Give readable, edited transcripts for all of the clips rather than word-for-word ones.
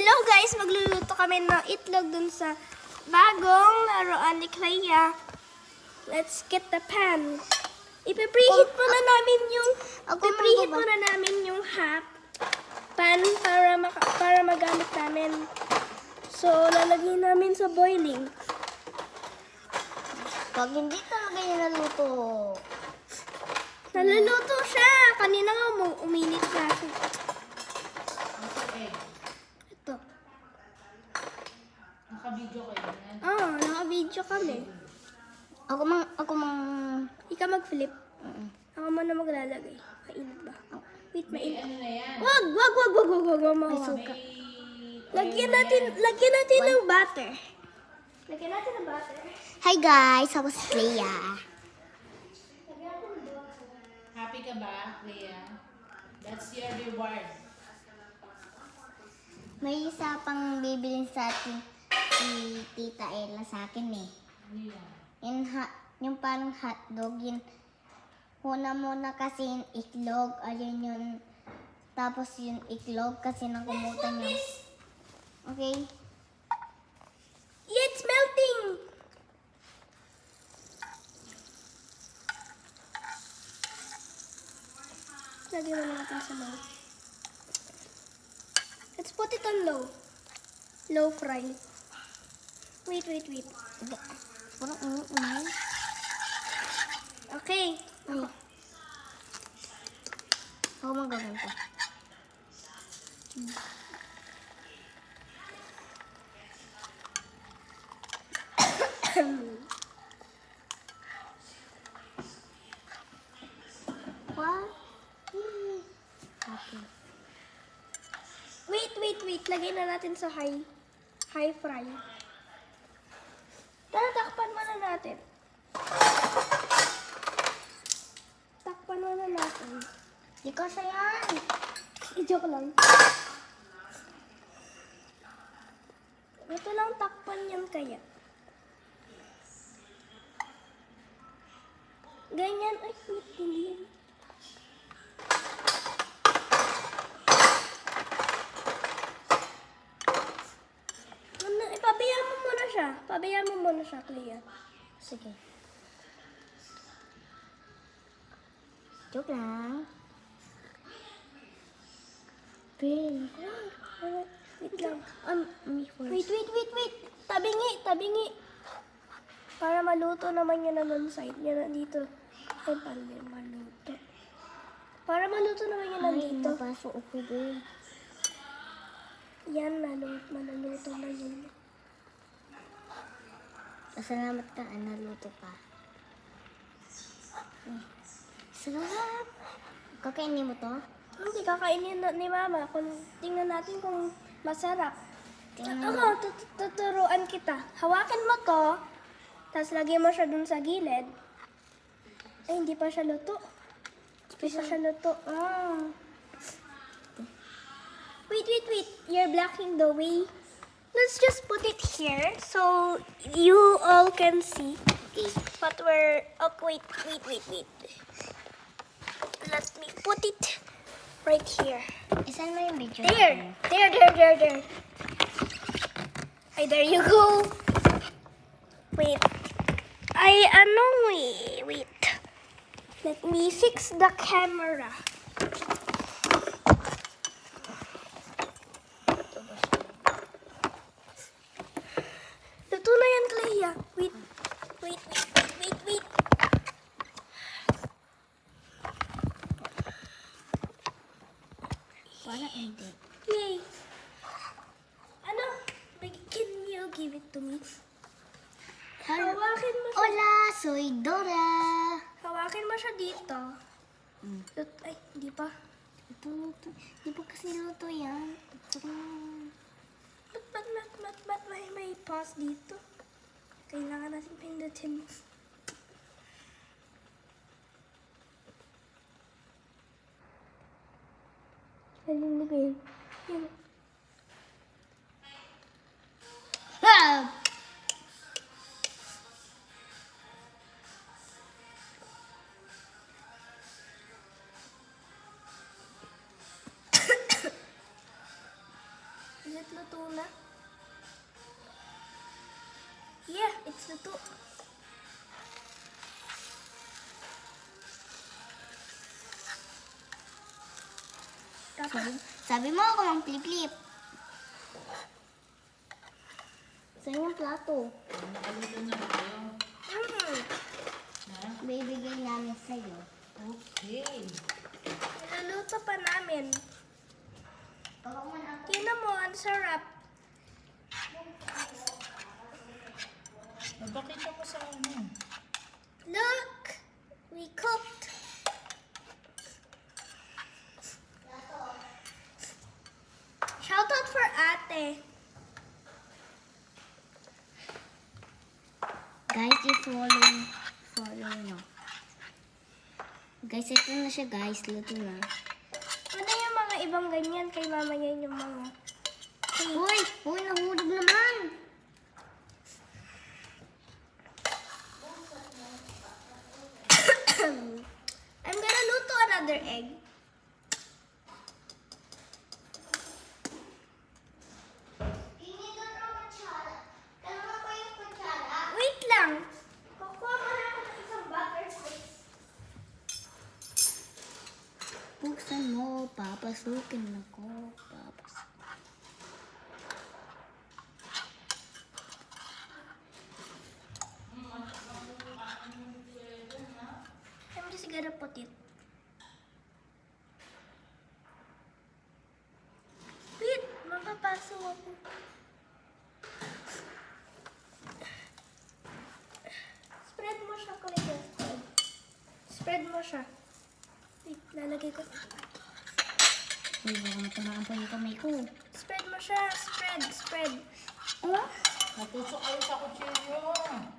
Hello guys, magluluto kami ng itlog dun sa bagong laruan ni Clea. Let's get the pan. Ipe-preheat muna namin yung hot pan para magamit namin. So, lalagyan namin sa boiling. Pag hindi talaga yung naluto. Naluluto siya. Kanina nga uminit na siya. Ito. Naka-video kayo yan? Oo, naka-video kami. Ako mang... Ikaw mag-flip. Ako muna maglalagay. Mainit ba? Wait, mainit. Ano na yan? Wag. May suka. Lagyan natin ng butter. Lagyan natin ng butter. Hi guys, ako si Clea. Happy ka ba, Clea? That's your reward. May isa pang bibilin sa atin si Tita Ella sa akin eh. Ano yan? Yung parang hotdog, yun. Muna kasi yung iklog, ayun yun. Tapos yung iklog kasi nakumutan niya. Okay? Yeah, it's melting. Lagyan mo natin sa low. Let's put it on low. Low fry. Wait. Parang umay. Okay. Ay. Ako magaganto. What? Okay. Wait. Lagay na natin sa high fry. Tara, takpan muna natin. Takpan muna natin. Di kasi yan. I-joke lang. Ito lang takpan yan kaya. Ganyan. Ay, wait, hindi yan. Pabayaan mo muna siya, Clea. Sige. Joke lang. Pin. Wait lang. Me first. Wait. Tabingi. Para maluto naman yan naman side niya na dito. Ay, paano yan maluto? Para maluto naman yan nandito. Napasok ako doon. Yan, maluluto na yun. Salamat ka, naluto pa. Sarap! Kakainin mo to? Hindi, kakainin ni Mama. Tingnan natin kung masarap. Ako, tuturuan kita. Hawakan mo to, tapos lagyan mo siya dun sa gilid. Ay, hindi pa siya luto. Wait. You're blocking the way. Let's just put it here so you all can see. Okay. But we're... Oh, wait. Let me put it right here. Isan mo yung video? There. Ay, there you go. Wait. Wait. Let me fix the camera. Luto na yan, Clea. Wait. Parang hindi. Yay. Ano? Can you give it to me? Hawakin mo siya. Hola, soy Dora. Hawakin mo siya dito. Ay, hindi pa. Ito. Di ba kasi luto yan? Ba't may pause dito? Kailangan natin pindutin. Ano ba yun? Yan. Is it luto na? Yeah, it's luto. Tapos, Sabi mo ako ang flip-flip. Saan yung plato? Nakaluto na ba kayo? Ha? Bibigay namin sa'yo. Okay. niluluto pa namin. Pagod mo na ako. Tingnan mo, ang sarap. Nagpakita ko sa ano. Look! We cooked. Shout out for ate. Guys, follow nyo. Guys, ito na siya guys. Luto na. Ano yung mga ibang ganyan kay mama yan yung mga... Hoy! Hoy, nahulog naman! I'm gonna luto another egg. Wait lang. Kukuha muna ako ng isang butter slice. Buksan mo, papasukin ako. I'm just gonna put it. Wait, mapapaso ako. Spread mo siya, Kuya. Spread mo siya. Wait, lalagay ko. Uy, baka matamaan pa yung kamay ko. Spread mo siya. Spread. Oh? Natusok kayo sa kutsilyo.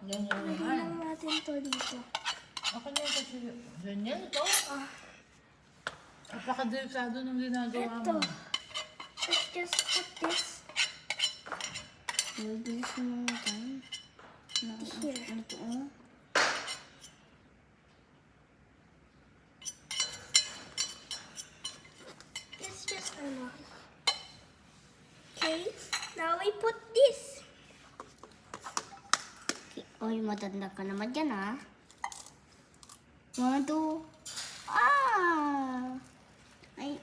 Ganyan Lagay naman. lang natin to dito. Ako na yung kutsilyo. Ganyan ito. Napakadelikado ng ginagawa Ito. mo. Let's just put this Uy, bilis mo nga tayo. here. Ano to, oh? Let's just Okay, now we put this. Uy, matanda ka naman dyan, ha? 1, 2. Ah! Ay.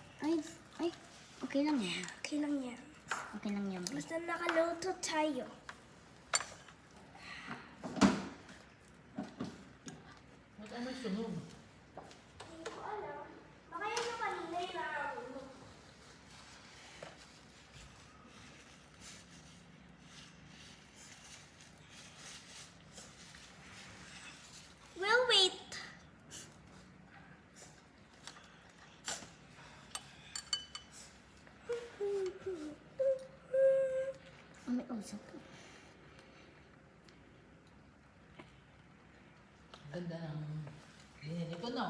Okay lang yan. Okay lang yan. Okay lang yan. Basta. Basta nakaluto tayo. Ba't ang may sunog? Hindi ko alam. Baka yun yung kanina yung nakaulo. We'll wait. Oh, may usap. Ganda ng binili ko, no?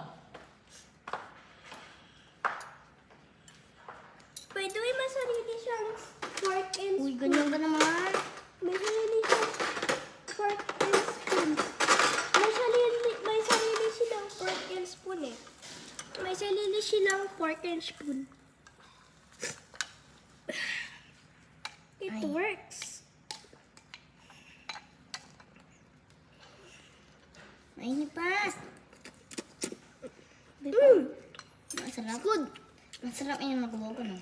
By the way, may sarili siyang fork and Uy, spoon. ganyan ka naman. May sarili siyang fork and spoon. May sarili silang fork and spoon eh. May sarili silang fork and spoon. It Ay. works. Mainit pa. Masarap. Good. Masarap yung nakuha ko, no?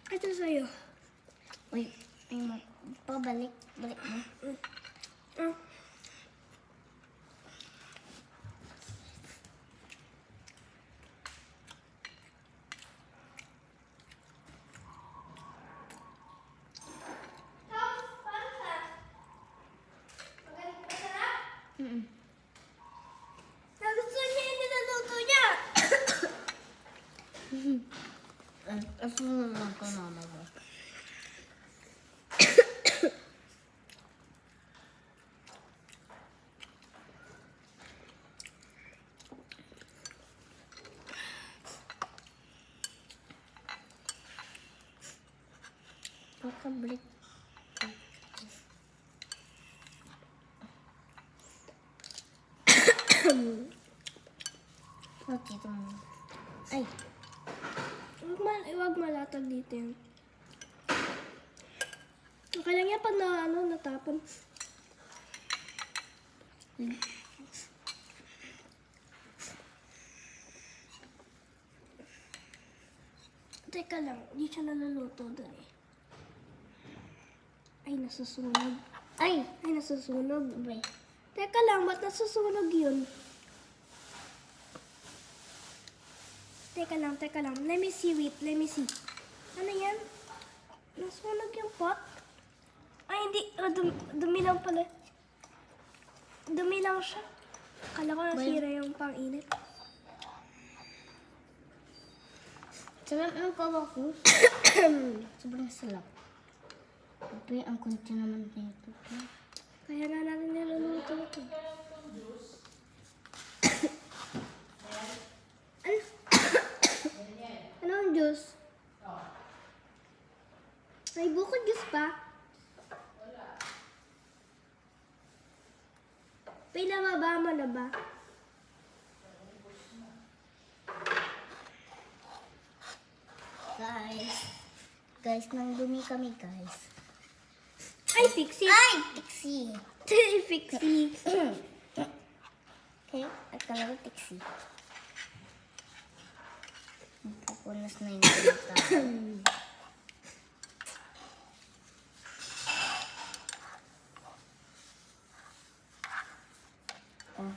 Ito sa'yo. Uy, pabalik. Balik mo. Mm. Mm-mm. Nagustuhan niya yung nilaluto niya. Ito lang ko na naman. Pakabalik. Okay, ito mo. Ay, Huwag malatag dito yun. Okay lang yan pag natapon. Teka lang, di siya naluluto doon eh. Ay, nasusunog. Ay, nasusunog. Wait. Teka lang, ba't nasusunog yun? Teka lang. Let me see, wait. Let me see. Ano yan? Nasunog yung pot? Ay, hindi. Dumi lang pala. Dumi lang siya. Akala ko nasira yung pang-init. Sarap ng kawa ko. Sobrang sarap. Tapi ang kunti naman nito. Kaya nga natin niluluto ito. Ano ang juice? May buko juice pa? Pinababa mo na ba? Guys, nang dumi kami, guys. Ay, fix it! Ay! Tixi! Fix it! Okay, at talaga tixi. Pupunas na yung pinata. Oh.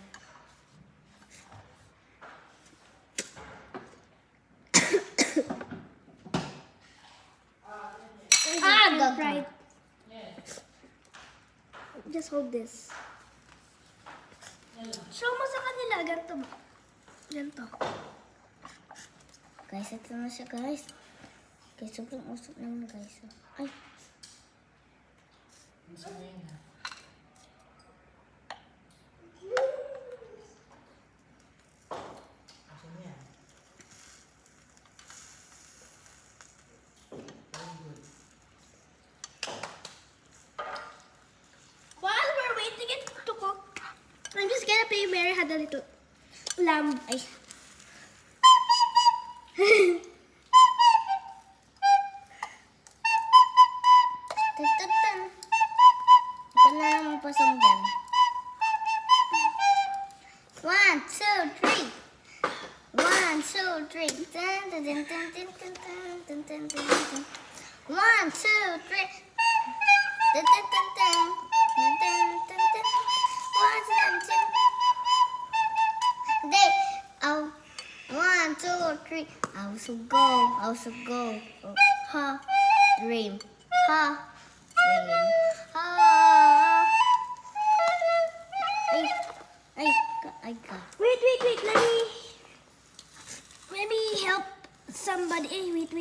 Ah, right. Just hold this. Show mo sa kanila. Ganito ba? Ganito. Guys, ito na siya, guys. Guys, sobrang usok naman, guys. Ay, While we're waiting it to cook, I'm just gonna play Mary had a little lamb. ay. Tututun. Ito na lang ang pasong dyan. 1, 2, 3. 1, 2, 3. Dun, dun, dun, dun, dun, dun, dun, dun, dun, dun. 1, 2, 3. Dun, dun, dun, dun. Dun, dun, dun, dun. 1, 2, 3. Hindi. Oh. 1, 2, 3. I also go. Oh, ha. Dream. Ha. Dream. Ha. Ay, ka. Wait. Let me help somebody. Eh, wait.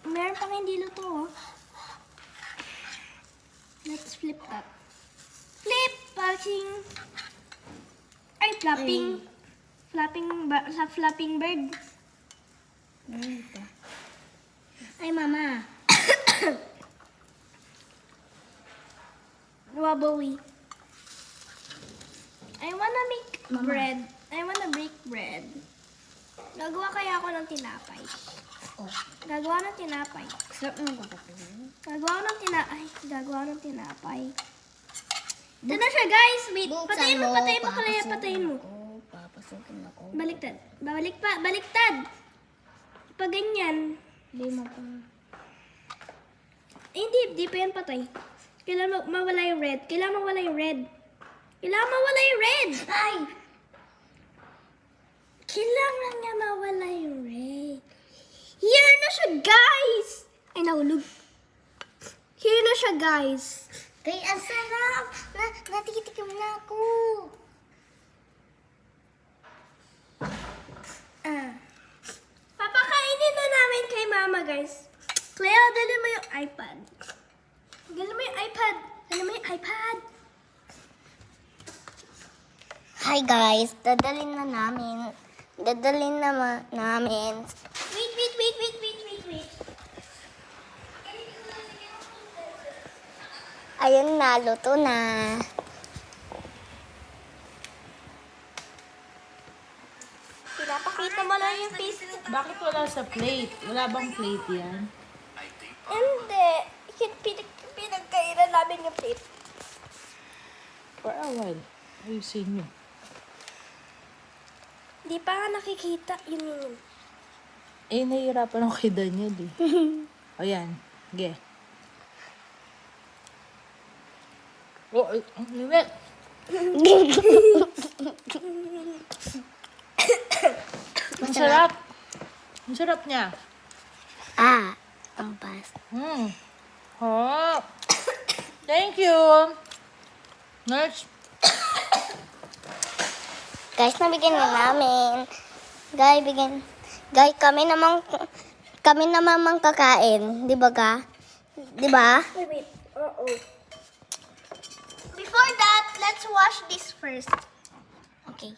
Meron pang hindi luto, oh. Let's flip that. Flip! Flashing. Ay, flapping. Flapping bird. Ano ito? Ay, mama. Wobbly. I wanna make Mama. bread. I wanna bake bread. Gagawa kaya ako ng tinapay. Oh, Gagawa ng tinapay. sarap ng kapatid. Gagawa ng tinapay. Ito na siya, guys. Wait, patayin mo. Patayin mo. Papasukin ako. Baliktad. Baliktad. Pag ganyan. Hindi mo pa. Eh, hindi pa yan patay. Kailangan mawala yung red. Ay! Kailangan niya mawala yung red. Here na siya, guys! Ay, nahulog. Here na siya, guys. Kay, ang sarap! Natikitikam na ako. Papakainin na namin kay mama, guys. Cleo, dali mo yung iPad. Dali mo yung iPad. Hi guys, dadalhin na namin. Wait. Ayun na, luto na. Pinapakita mo lang yung face. Bakit wala sa plate? Wala bang plate yan? Hindi. Pinagkainan namin yung plate. For a while. Ayusin nyo. Di pa nga nakikita yun. Eh, nahihirapan ako kay Daniel eh. O yan. Sige. Oh, ang limit. Ang sarap. Ang sarap niya. Ang pas. Oh. Thank you. Nurse. Guys, nabigyan na namin. Guys, kami naman mang kakain. Di ba ka? Di ba? Wait. Before that, let's wash this first. Okay.